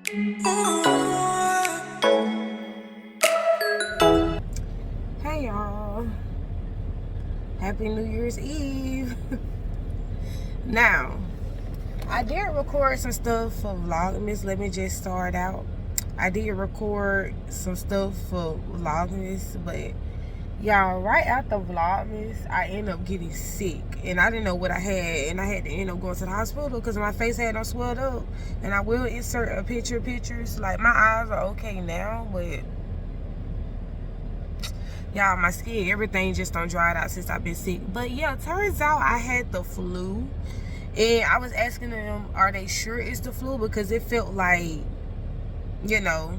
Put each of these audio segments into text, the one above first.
Hey y'all, happy New Year's Eve. Now, I did record some stuff for Vlogmas. Let me just start out. I did record some stuff for Vlogmas, but y'all, right after Vlogmas, I ended up getting sick, and I didn't know what I had, and I had to end up going to the hospital because my face had no swelled up. And I will insert a pictures. Like, my eyes are okay now, but y'all, my skin, everything just done dried out since I've been sick. But yeah, turns out I had the flu. And I was asking them, are they sure it's the flu? Because it felt like, you know,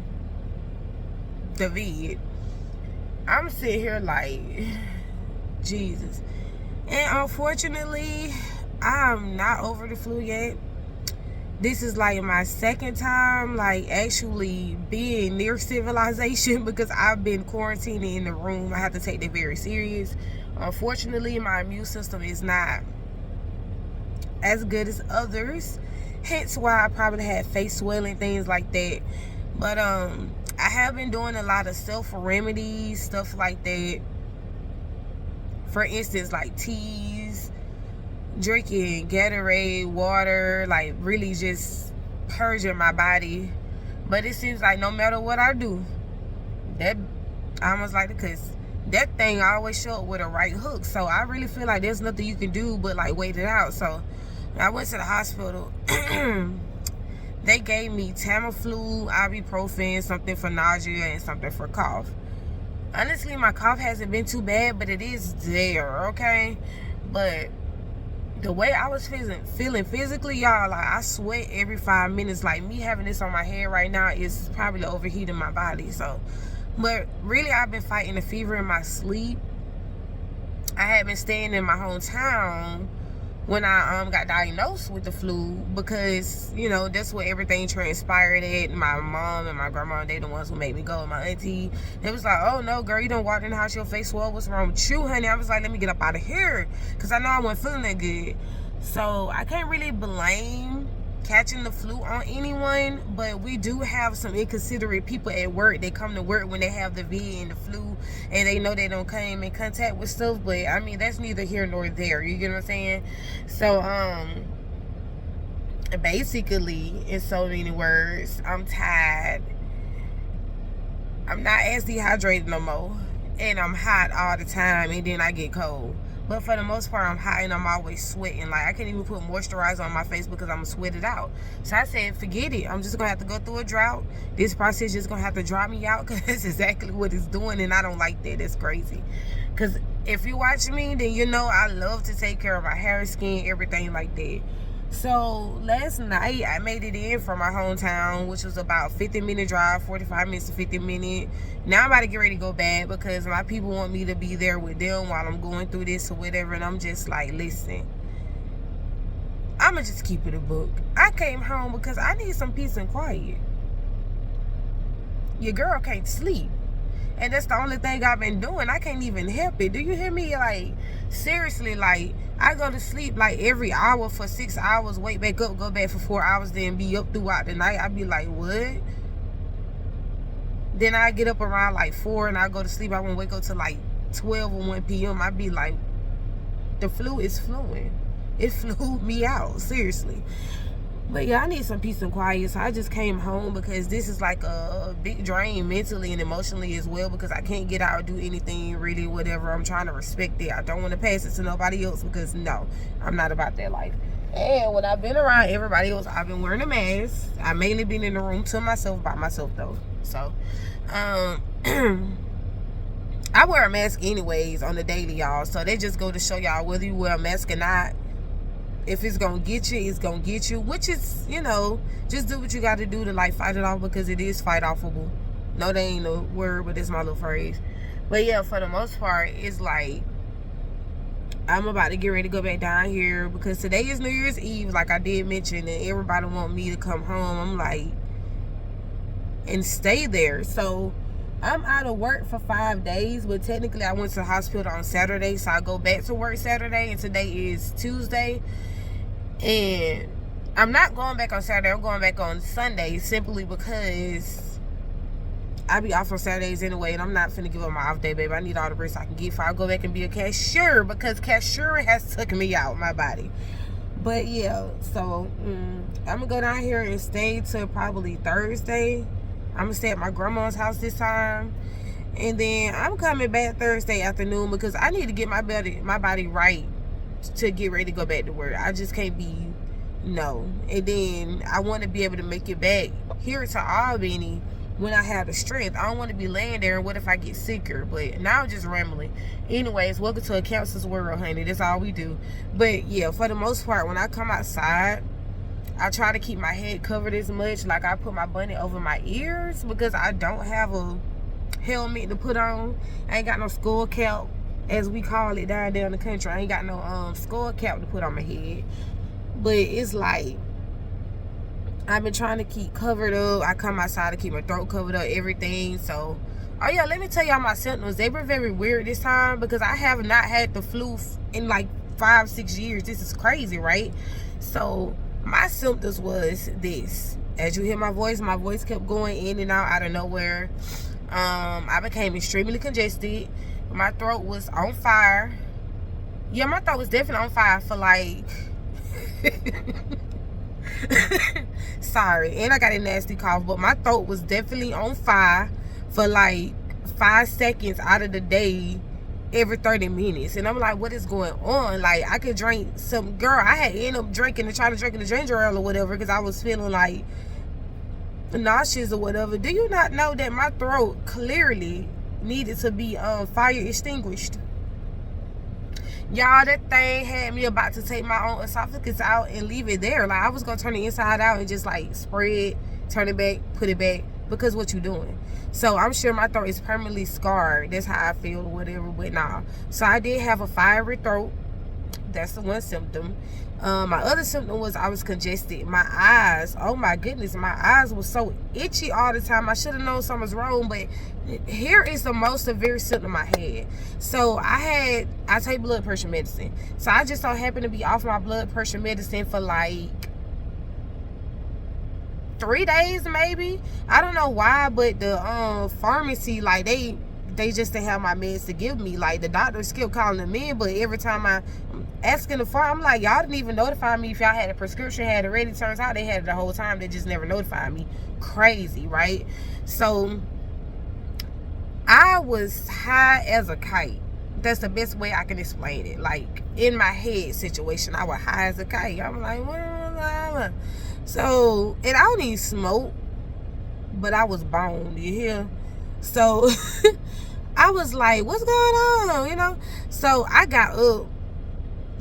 the vid. I'm sitting here like, Jesus. And unfortunately, I'm not over the flu yet. This is like my second time like actually being near civilization because I've been quarantining in the room. I have to take that very serious. Unfortunately, my immune system is not as good as others, hence why I probably had face swelling, things like that. But I have been doing a lot of self remedies, stuff like that. For instance, like teas, drinking Gatorade, water, like really just purging my body. But it seems like no matter what I do, that I almost like it, because that thing always show up with a right hook. So I really feel like there's nothing you can do but like wait it out. So I went to the hospital. They gave me Tamiflu, ibuprofen, something for nausea and something for cough. Honestly, my cough hasn't been too bad, but it is there, okay? But the way I was feeling physically, y'all, like I sweat every 5 minutes. Like me having this on my head right now is probably overheating my body. So, but really, I've been fighting the fever in my sleep. I had been staying in my hometown when I got diagnosed with the flu, because you know that's where everything transpired at. My mom and my grandma, they the ones who made me go. And my auntie, they was like, oh no girl, you done walked in the house, your face swell, what's wrong with you, honey? I was like, let me get up out of here, because I know I wasn't feeling that good. So I can't really blame catching the flu on anyone, but we do have some inconsiderate people at work. They come to work when they have the vid and the flu, and they know they don't come in contact with stuff. But I mean, that's neither here nor there, you get what I'm saying? So basically, in so many words, I'm tired. I'm not as dehydrated no more, and I'm hot all the time, and then I get cold. But for the most part, I'm hot and I'm always sweating. Like, I can't even put moisturizer on my face because I'm sweated out. So I said, forget it. I'm just going to have to go through a drought. This process is going to have to dry me out, because that's exactly what it's doing. And I don't like that. It's crazy. Because if you watch me, then you know I love to take care of my hair, skin, everything like that. So last night, I made it in from my hometown, which was about 50-minute drive, 45 minutes to 50 minutes. Now I'm about to get ready to go back because my people want me to be there with them while I'm going through this or whatever. And I'm just like, listen, I'm going to just keep it a book. I came home because I need some peace and quiet. Your girl can't sleep. And that's the only thing I've been doing. I can't even help it. Do you hear me? Like, seriously, like, I go to sleep like every hour for 6 hours, wake back up, go back for 4 hours, then be up throughout the night. I'd be like, what? Then I get up around like 4 and I go to sleep. I won't wake up till like 12 or 1 p.m. I'd be like, the flu is fluing. It flew me out, seriously. But yeah, I need some peace and quiet. So I just came home because this is like a big drain mentally and emotionally as well, because I can't get out or do anything really, whatever. I'm trying to respect it. I don't want to pass it to nobody else, because no, I'm not about that life. And when I've been around everybody else, I've been wearing a mask. I mainly been in the room to myself, by myself though. So I wear a mask anyways on the daily, y'all. So they just go to show y'all, whether you wear a mask or not, if it's gonna get you, it's gonna get you. Which is, you know, just do what you gotta do to like fight it off, because it is fight offable. No, they ain't no word, but it's my little phrase. But yeah, for the most part, it's like I'm about to get ready to go back down here, because today is New Year's Eve, like I did mention, and everybody want me to come home. I'm like, and stay there. So I'm out of work for 5 days, but technically I went to the hospital on Saturday, so I go back to work Saturday, and today is Tuesday. And I'm not going back on Saturday. I'm going back on Sunday simply because I be off on Saturdays anyway, and I'm not finna give up my off day, baby. I need all the rest I can get before I go back and be a cashier, because cashier has took me out my body. But yeah, so I'm gonna go down here and stay till probably Thursday. I'm gonna stay at my grandma's house this time, and then I'm coming back Thursday afternoon because I need to get my body right to get ready to go back to work. I just can't be and then I want to be able to make it back here to Albany when I have the strength. I don't want to be laying there and what if I get sicker. But now I'm just rambling. Anyways, welcome to a counselor's world, honey. That's all we do. But yeah, for the most part, when I come outside, I try to keep my head covered as much. Like, I put my bunny over my ears because I don't have a helmet to put on. I ain't got no skull cap, as we call it down there in the country. I ain't got no skull cap to put on my head. But it's like, I've been trying to keep covered up. I come outside to keep my throat covered up, everything. So, oh yeah, let me tell y'all my symptoms. They were very weird this time because I have not had the flu in like 5-6 years. This is crazy, right? So, my symptoms was this. As you hear my voice kept going in and out of nowhere. I became extremely congested. My throat was on fire. Yeah, my throat was definitely on fire for like... Sorry, and I got a nasty cough, but my throat was definitely on fire for like 5 seconds out of the day, every 30 minutes. And I'm like, what is going on? Like, I could drink some, girl, I had ended up trying to drink the ginger ale or whatever because I was feeling like nauseous or whatever. Do you not know that my throat clearly needed to be fire extinguished? Y'all, that thing had me about to take my own esophagus out and leave it there. Like, I was gonna turn it inside out and just like spread, turn it back, put it back, because what you doing? So I'm sure my throat is permanently scarred. That's how I feel or whatever. But nah. So I did have a fiery throat. That's the one symptom. My other symptom was I was congested. My eyes, oh my goodness, my eyes were so itchy all the time. I should have known something was wrong, but here is the most severe symptom I had. So I take blood pressure medicine. So I just so happened to be off my blood pressure medicine for like 3 days maybe. I don't know why, but the pharmacy, like they just didn't have my meds to give me. Like, the doctors kept calling them in, but every time I'm asking the farm, I'm like, y'all didn't even notify me if y'all had a prescription, had it ready. Turns out they had it the whole time. They just never notified me. Crazy, right? So I was high as a kite. That's the best way I can explain it. Like, in my head situation, I was high as a kite. I'm like, what? So, and I don't even smoke, but I was boned, you hear? So I was like, what's going on, So I got up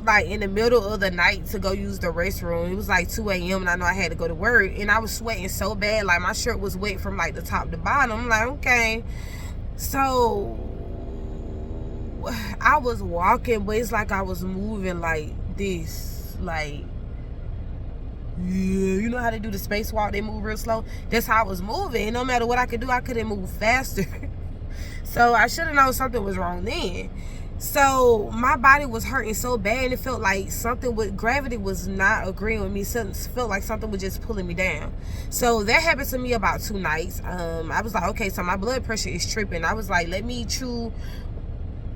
like in the middle of the night to go use the restroom. It was like 2 a.m. and I know I had to go to work, and I was sweating so bad, like my shirt was wet from like the top to bottom. I'm like, okay. So I was walking, but it's like I was moving like this, like, yeah, you know how they do the spacewalk, they move real slow. That's how I was moving, and no matter what I could do, I couldn't move faster. So I should have known something was wrong then. So my body was hurting so bad, and it felt like something with gravity was not agreeing with me. Something felt like something was just pulling me down. So that happened to me about 2 nights. I was like, okay, so my blood pressure is tripping. I was like, let me chew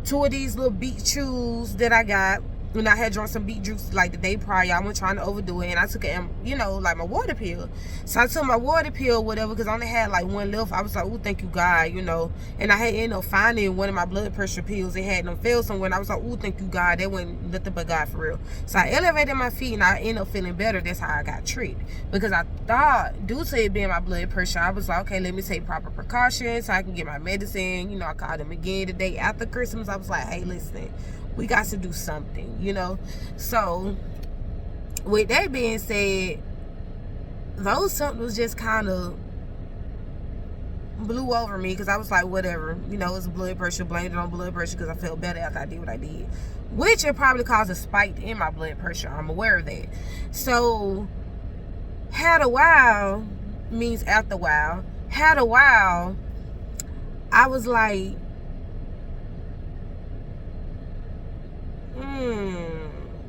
2 of these little beet chews that I got. And I had drunk some beet juice like the day prior. I wasn't trying to overdo it, and I took like my water pill. So I took my water pill, whatever, because I only had like 1 left. I was like, oh, thank you, God, And I had ended up finding one of my blood pressure pills. It had them fail somewhere, and I was like, oh, thank you, God. That wasn't nothing but God for real. So I elevated my feet, and I ended up feeling better. That's how I got treated, because I thought, due to it being my blood pressure, I was like, okay, let me take proper precautions so I can get my medicine. I called them again the day after Christmas. I was like, hey, listen, we got to do something, So, with that being said, those symptoms just kind of blew over me, because I was like, whatever, it's blood pressure, blamed it on blood pressure, because I felt better after I did what I did, which it probably caused a spike in my blood pressure. I'm aware of that. So, had a while means after a while. Had a while, I was like,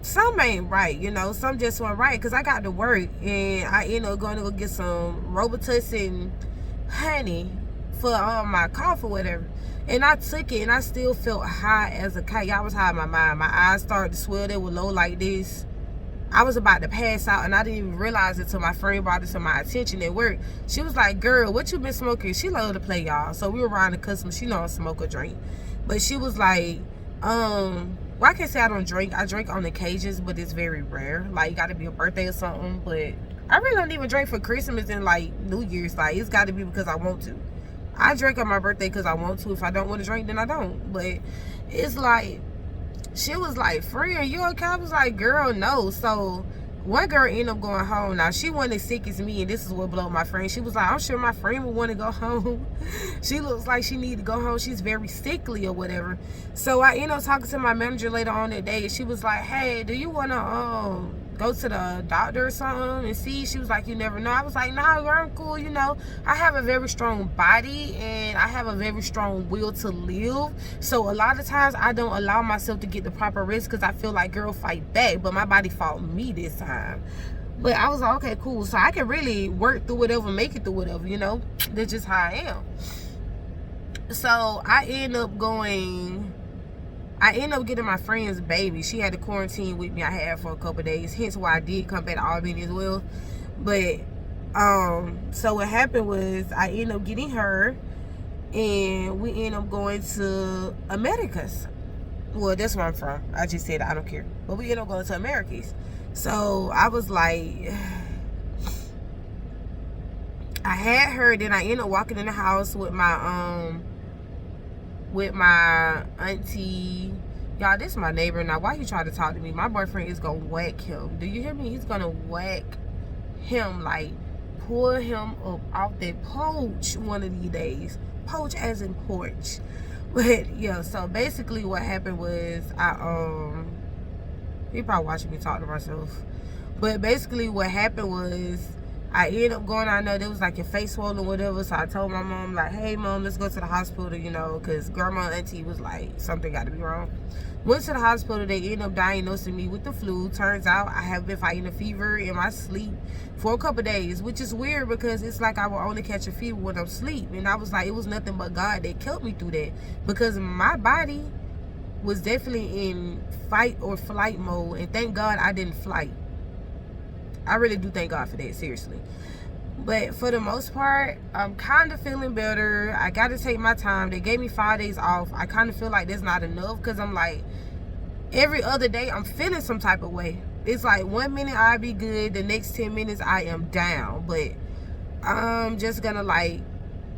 some ain't right, you know, some just weren't right, because I got to work and I ended up going to go get some Robitussin and honey for my cough or whatever, and I took it and I still felt high as a kite. Y'all, was high in my mind. My eyes started to swell, they were low like this. I was about to pass out and I didn't even realize it till my friend brought it to my attention at work. She was like, girl, what you been smoking? She loved to play, y'all, so we were around the customer. She don't smoke or drink, but she was like, well, I can't say I don't drink. I drink on occasions, but it's very rare. Like, it got to be a birthday or something. But I really don't even drink for Christmas and, like, New Year's. Like, it's got to be because I want to. I drink on my birthday because I want to. If I don't want to drink, then I don't. But it's like, she was like, friend, you okay? I was like, girl, no. So one girl ended up going home. Now, she wasn't as sick as me, and this is what blew my friend. She was like, I'm sure my friend would want to go home. She looks like she needed to go home. She's very sickly or whatever. So I ended up talking to my manager later on that day, and she was like, hey, do you want to go to the doctor or something and see? She was like, you never know. I was like, nah, girl, I'm cool. You know, I have a very strong body and I have a very strong will to live. So a lot of times I don't allow myself to get the proper rest because I feel like, girl, fight back. But my body fought me this time. But I was like, okay, cool. So I can really work through whatever, make it through whatever, you know. That's just how I am. So I end up getting my friend's baby. She had to quarantine with me. I had for a couple of days, hence why I did come back to Albany as well. But so what happened was I ended up getting her, and we ended up going to Americas. Well, that's where I'm from. I just said I don't care, but we ended up going to Americas. So I was like, I had her, then I ended up walking in the house with my auntie. Y'all, this is my neighbor. Now, why you try to talk to me? My boyfriend is gonna whack him. Do you hear me? He's gonna whack him, like pull him up off that porch one of these days. Porch as in porch. But yeah, so basically what happened was he probably watching me talk to myself. But basically what happened was I ended up going out there. There was like your face swollen or whatever. So I told my mom, like, hey, mom, let's go to the hospital, you know, because grandma and auntie was like, something got to be wrong. Went to the hospital. They ended up diagnosing me with the flu. Turns out I have been fighting a fever in my sleep for a couple of days, which is weird because it's like I will only catch a fever when I'm asleep. And I was like, it was nothing but God that kept me through that, because my body was definitely in fight or flight mode. And thank God I didn't flight. I really do thank God for that, seriously. But for the most part, I'm kind of feeling better. I got to take my time. They gave me 5 days off. I kind of feel like that's not enough, because I'm like, every other day I'm feeling some type of way. It's like 1 minute I be good, the next 10 minutes I am down. But I'm just gonna like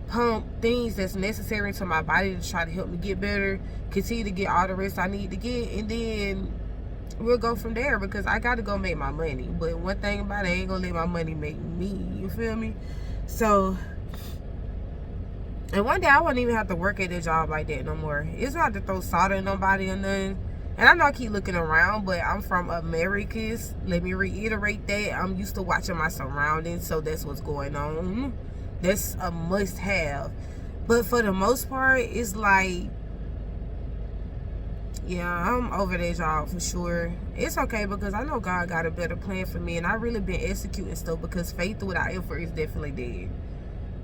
pump things that's necessary into my body to try to help me get better, continue to get all the rest I need to get, and then we'll go from there, because I gotta go make my money. But one thing about it, I ain't gonna let my money make me, you feel me? So, and one day I won't even have to work at a job like that no more. It's not to throw solder in nobody or nothing. And I know I keep looking around, but I'm from Americas. Let me reiterate that. I'm used to watching my surroundings, so that's what's going on. That's a must have. But for the most part, it's like, yeah, I'm over that job for sure. It's okay, because I know God got a better plan for me, and I really been executing stuff, because faith without effort is definitely dead.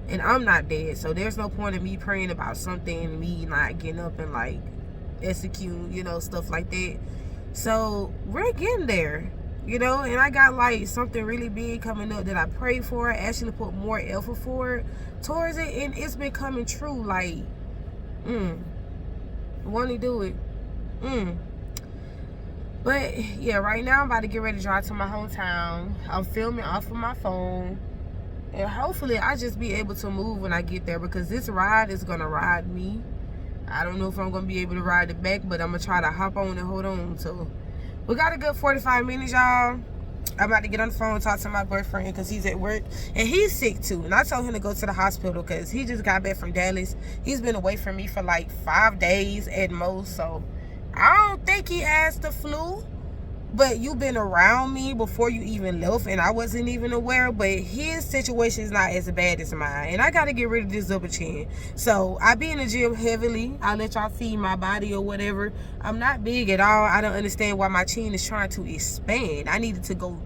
And I'm not dead, so there's no point in me praying about something and me not getting up and like execute, you know, stuff like that. So we're getting there, you know. And I got like something really big coming up that I prayed for. I actually put more effort forward towards it, and it's been coming true. Like, want to do it. But yeah, right now I'm about to get ready to drive to my hometown. I'm filming off of my phone, and hopefully I just be able to move when I get there, because this ride is gonna ride me. I don't know if I'm gonna be able to ride it back, but I'm gonna try to hop on and hold on. So we got a good 45 minutes, y'all. I'm about to get on the phone and talk to my boyfriend, because he's at work and he's sick too. And I told him to go to the hospital because he just got back from Dallas. He's been away from me for like 5 days at most. So I don't think he has the flu, but you've been around me before you even left, and I wasn't even aware. But his situation is not as bad as mine, and I got to get rid of this double chin. So I be in the gym heavily. I let y'all see my body or whatever. I'm not big at all. I don't understand why my chin is trying to expand. I needed to go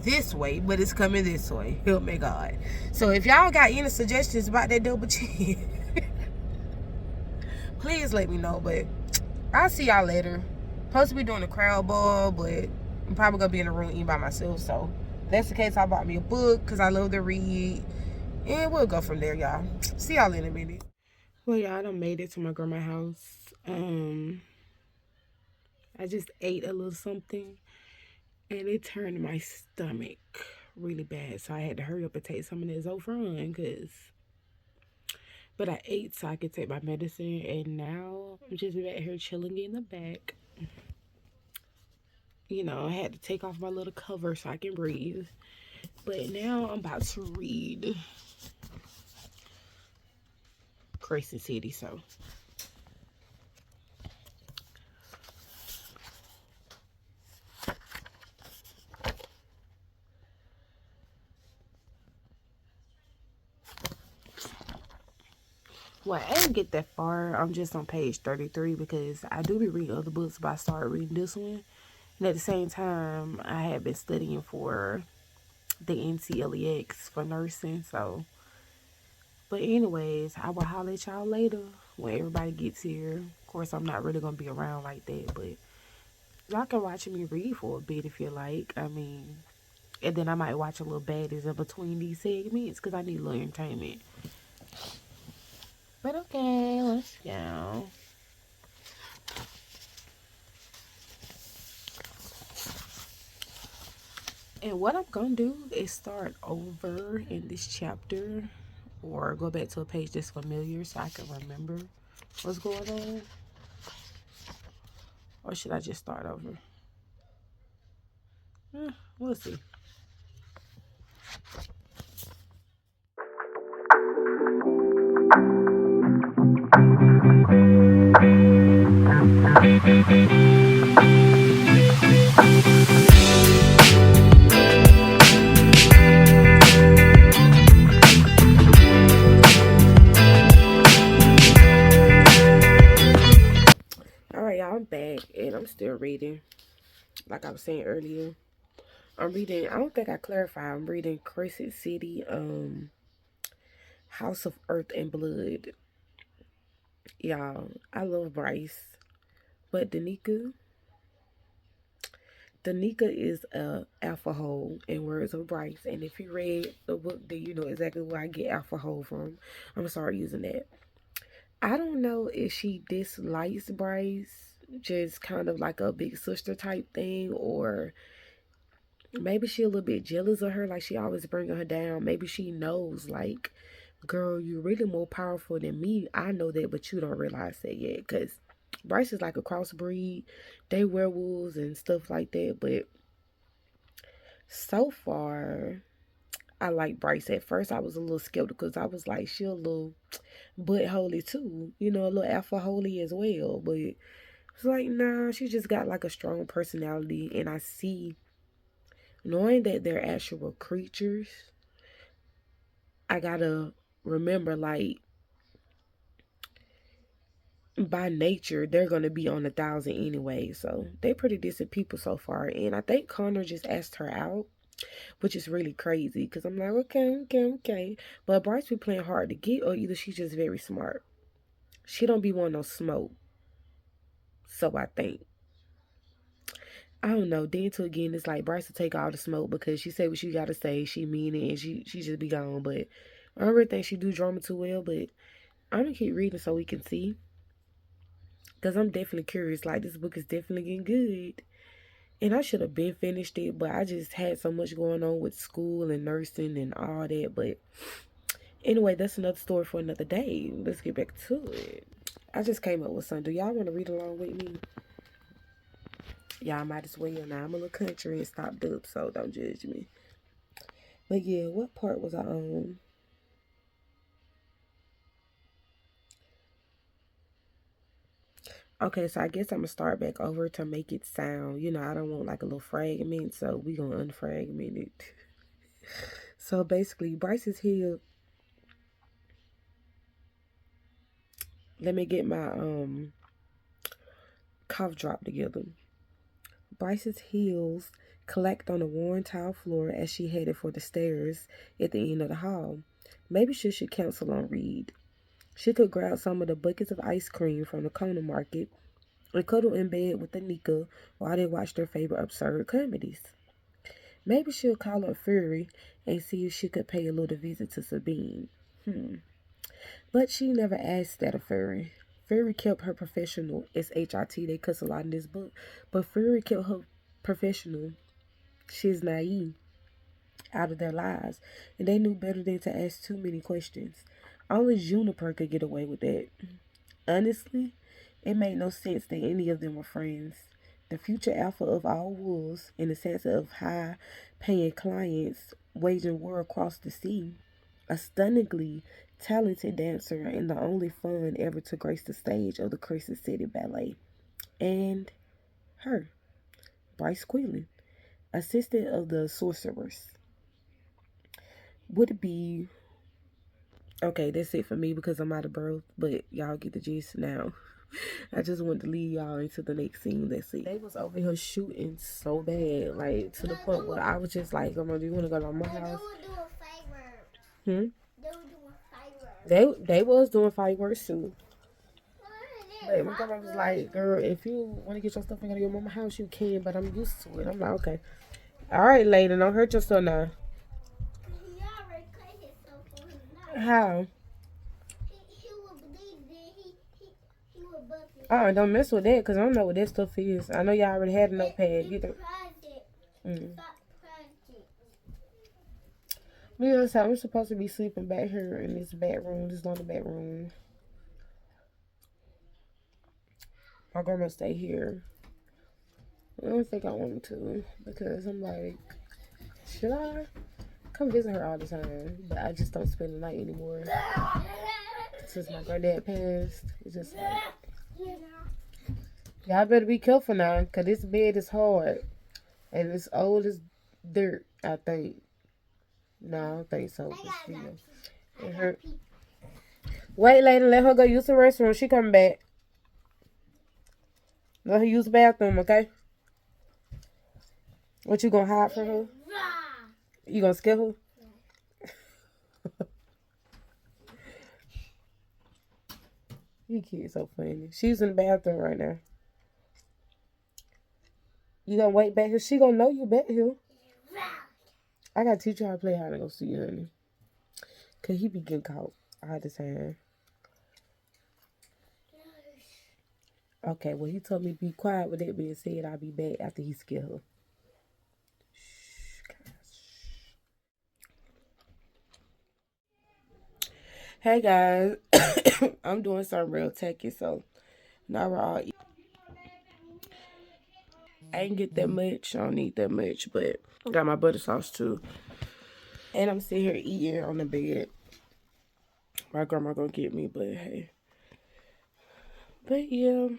this way, but it's coming this way. Help me God. So if y'all got any suggestions about that double chin, please let me know. But I'll see y'all later. Supposed to be doing a crowd ball, but I'm probably gonna be in the room eating by myself. So if that's the case, I bought me a book because I love to read, and we'll go from there, y'all. See y'all in a minute. Well, y'all, I done made it to my grandma's house. I just ate a little something, and it turned my stomach really bad. So I had to hurry up and take some of this Zofran, but I ate so I could take my medicine, and now I'm just back here chilling in the back. You know, I had to take off my little cover so I can breathe. But now I'm about to read Crescent City, so. Well, I didn't get that far. I'm just on page 33 because I do be reading other books, but I started reading this one. And at the same time, I had been studying for the NCLEX for nursing, so. But anyways, I will holler at y'all later when everybody gets here. Of course, I'm not really going to be around like that, but y'all can watch me read for a bit if you like. I mean, and then I might watch a little baddies in between these segments because I need a little entertainment. But okay, let's go. And what I'm gonna do is start over in this chapter or go back to a page that's familiar so I can remember what's going on. Or should I just start over? We'll see. Alright, y'all, I'm back and I'm still reading. Like I was saying earlier, I'm reading, I don't think I clarified, I'm reading Crescent City, House of Earth and Blood. Y'all, I love Bryce, but Danica is a alpha hole in words of Bryce. And if you read the book, then you know exactly where I get alpha hole from. I'm sorry using that. I don't know if she dislikes Bryce, just kind of like a big sister type thing, or maybe she a little bit jealous of her, like she always bringing her down. Maybe she knows, like, girl, you're really more powerful than me. I know that, but you don't realize that yet. Because Bryce is like a crossbreed. They werewolves and stuff like that. But so far, I like Bryce. At first, I was a little skeptical because I was like, she a little butt holy too. You know, a little alpha holy as well. But it's like, nah, she just got like a strong personality. And I see, knowing that they're actual creatures, I gotta remember, like, by nature, they're gonna be on 1,000 anyway. So they pretty decent people so far. And I think Connor just asked her out, which is really crazy because I'm like, okay. But Bryce be playing hard to get, or either she's just very smart. She don't be wanting no smoke. So I think. I don't know. Then to again, it's like Bryce will take all the smoke because she say what she gotta say. She mean it and she just be gone. But I don't really think she do drama too well. But I'm gonna keep reading so we can see. Because I'm definitely curious. Like, this book is definitely getting good. And I should have been finished it, but I just had so much going on with school and nursing and all that. But anyway, that's another story for another day. Let's get back to it. I just came up with something. Do y'all want to read along with me? Y'all might as well. Now, I'm a little country and stopped up, so don't judge me. But yeah, what part was I on? Okay, so I guess I'm gonna start back over to make it sound. You know, I don't want like a little fragment, so we gonna unfragment it. So basically, Bryce's heel. Let me get my cough drop together. Bryce's heels clacked on the worn tile floor as she headed for the stairs at the end of the hall. Maybe she should cancel on Reed. She could grab some of the buckets of ice cream from the corner market and cuddle in bed with Anika while they watched their favorite absurd comedies. Maybe she'll call up Fury and see if she could pay a little visit to Sabine. But she never asked that of Fury. Fury kept her professional. It's HIT, they cuss a lot in this book. But Fury kept her professional. She's naive out of their lives. And they knew better than to ask too many questions. Only Juniper could get away with that. Honestly, it made no sense that any of them were friends. The future alpha of all wolves, in the sense of high-paying clients waging war across the sea, a stunningly talented dancer and the only fun ever to grace the stage of the Crescent City Ballet. And her, Bryce Quillen, assistant of the sorcerers. Would it be... Okay, that's it for me because I'm out of breath, but y'all get the gist now. I just want to lead y'all into the next scene. That's it. They was over here shooting so bad, like to the point where I was just like, Grandma, do you want to go to my house? They were doing fireworks. They was doing fireworks too. But my grandma was like, girl, if you want to get your stuff and go to your mama's house, you can, but I'm used to it. I'm like, okay. All right, lady, don't hurt yourself now. He already cut himself on his nose. How? He would bleed, then he would bust it. Oh, don't mess with that, because I don't know what that stuff is. I know y'all already had a notepad. Get it. Yeah, so I'm supposed to be sleeping back here in this bedroom, this little bedroom. My grandma stay here. I don't think I want to because I'm like, should I come visit her all the time? But I just don't spend the night anymore. Since my granddad passed, it's just like, y'all better be careful now because this bed is hard and it's old as dirt, I think. No, I don't think so. It hurt. Wait, lady, let her go use the restroom. She coming back. Let her use the bathroom, okay? What, you gonna hide from her? You gonna scare her? You kids so funny. She's in the bathroom right now. You gonna wait back here? She gonna know you back here. I gotta teach you how to play hide and go seek, honey. Cause he be getting caught all the time. Okay, well, he told me to be quiet. With that being said, I'll be back after he scared her. Shh, guys. Hey, guys. I'm doing something real techy, so now we're all eating. I ain't get that much. I don't need that much, but I got my butter sauce, too. And I'm sitting here eating on the bed. My grandma gonna get me, but hey. But, yeah.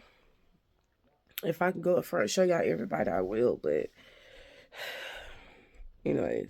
If I can go up front and show y'all everybody, I will, but anyways.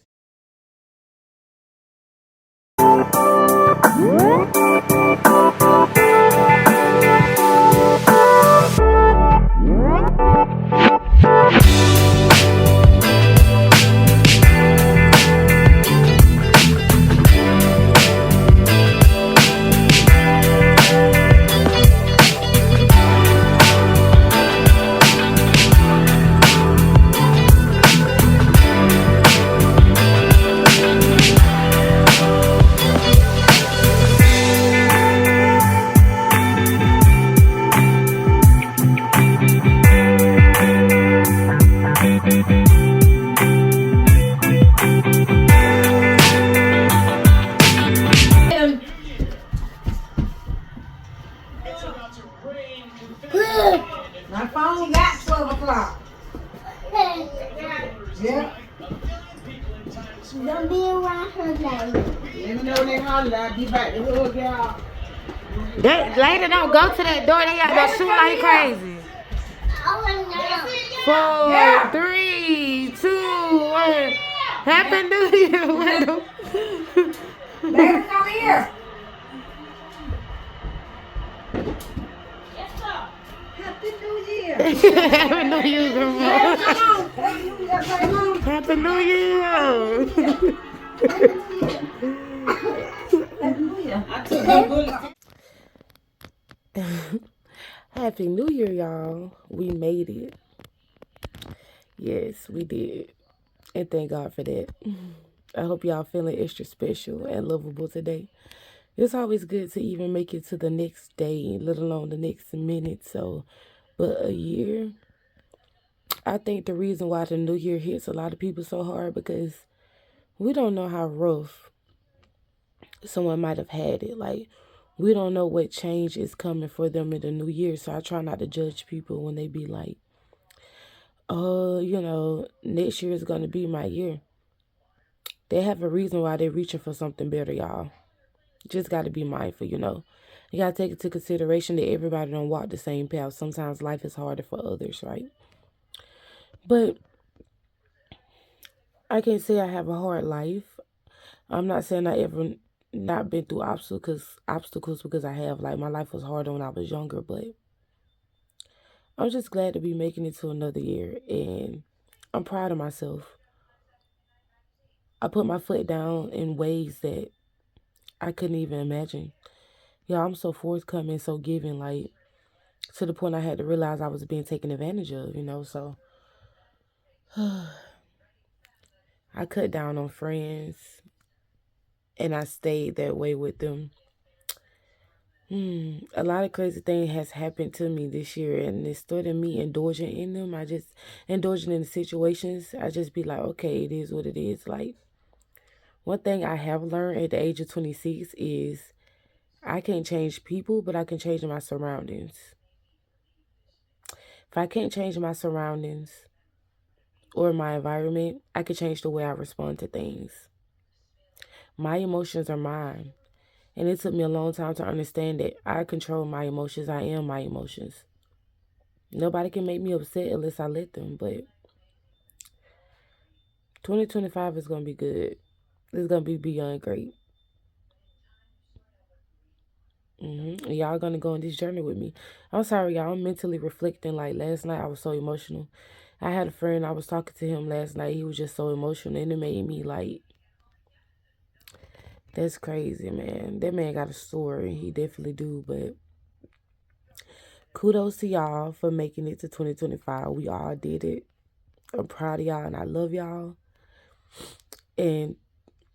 My phone got 12 o'clock. Yeah. Don't be around her like. Let me know when they holler. I'll be back to hug y'all. Later, don't go to that door. They got to shoot like crazy. 4, 3, 2, 1. Happy New Year, Wendell. Let us come here. Happy New Year. Happy New Year, Grandma. Happy New Year. Happy New Year, y'all. We made it. Yes, we did. And thank God for that. I hope y'all feeling extra special and lovable today. It's always good to even make it to the next day, let alone the next minute. So, but a year, I think the reason why the new year hits a lot of people so hard because we don't know how rough someone might have had it. Like, we don't know what change is coming for them in the new year. So I try not to judge people when they be like, oh, next year is going to be my year. They have a reason why they're reaching for something better, y'all. Just got to be mindful, You got to take into consideration that everybody don't walk the same path. Sometimes life is harder for others, right? But I can't say I have a hard life. I'm not saying I ever not been through obstacles because I have. Like, my life was harder when I was younger, but I'm just glad to be making it to another year, and I'm proud of myself. I put my foot down in ways that I couldn't even imagine. Yeah, I'm so forthcoming, so giving, like, to the point I had to realize I was being taken advantage of, so I cut down on friends, and I stayed that way with them. A lot of crazy things has happened to me this year, and instead of me indulging in them, indulging in the situations, I just be like, okay, it is what it is. Like, one thing I have learned at the age of 26 is I can't change people, but I can change my surroundings. If I can't change my surroundings or my environment, I can change the way I respond to things. My emotions are mine. And it took me a long time to understand that I control my emotions. I am my emotions. Nobody can make me upset unless I let them. But 2025 is going to be good. It's going to be beyond great. Y'all going to go on this journey with me. I'm sorry, y'all. I'm mentally reflecting. Like, last night, I was so emotional. I had a friend. I was talking to him last night. He was just so emotional. And it made me like, that's crazy, man. That man got a story. He definitely do. But kudos to y'all for making it to 2025. We all did it. I'm proud of y'all and I love y'all. And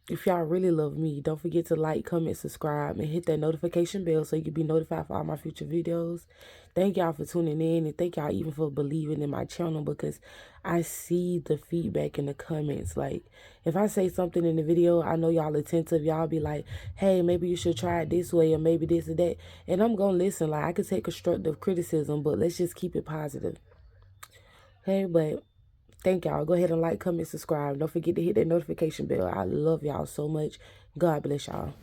if y'all really love me, don't forget to like, comment, subscribe, and hit that notification bell so you can be notified for all my future videos. Thank y'all for tuning in, and thank y'all even for believing in my channel, because I see the feedback in the comments. Like, if I say something in the video, I know y'all attentive. Y'all be like, hey, maybe you should try it this way, or maybe this or that. And I'm going to listen. Like, I could take constructive criticism, but let's just keep it positive. Okay, but thank y'all. Go ahead and like, comment, subscribe. Don't forget to hit that notification bell. I love y'all so much. God bless y'all.